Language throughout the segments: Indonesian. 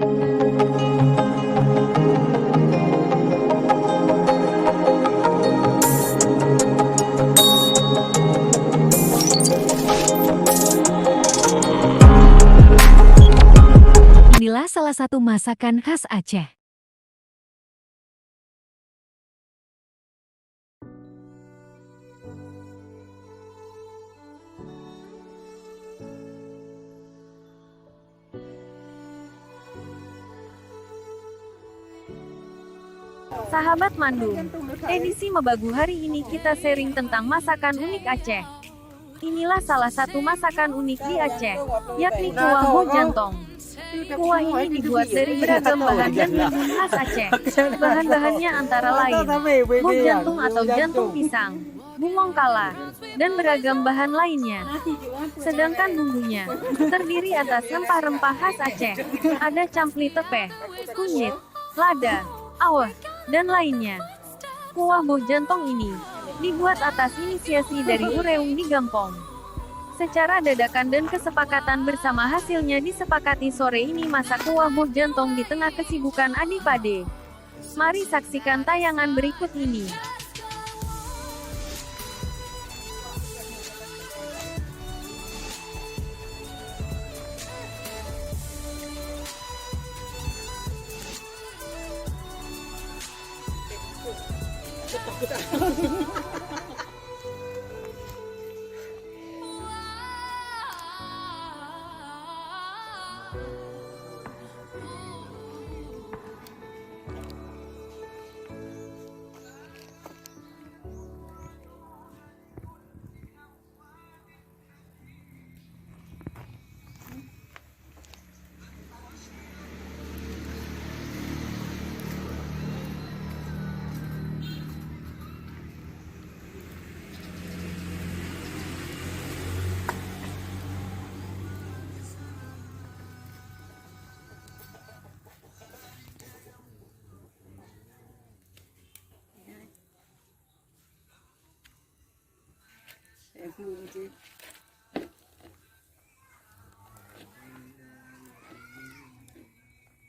Inilah salah satu masakan khas Aceh. Sahabat Mandung, edisi Mebagu hari ini kita sharing tentang masakan unik Aceh. Inilah salah satu masakan unik di Aceh, yakni kuah bojantong. Kuah ini dibuat dari beragam bahan dan bumbu khas Aceh. Bahan-bahannya antara lain bojantung atau jantung pisang, bungong kala, dan beragam bahan lainnya. Sedangkan bumbunya terdiri atas rempah-rempah khas Aceh. Ada campli tepeh, kunyit, lada, aweh, dan lainnya. Kuah bojantong ini dibuat atas inisiasi dari Ureung di Gampong. Secara dadakan dan kesepakatan bersama hasilnya disepakati sore ini masak kuah bojantong di tengah kesibukan adik-pade. Mari saksikan tayangan berikut ini.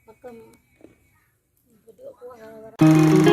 Pakem. Berdua kuah.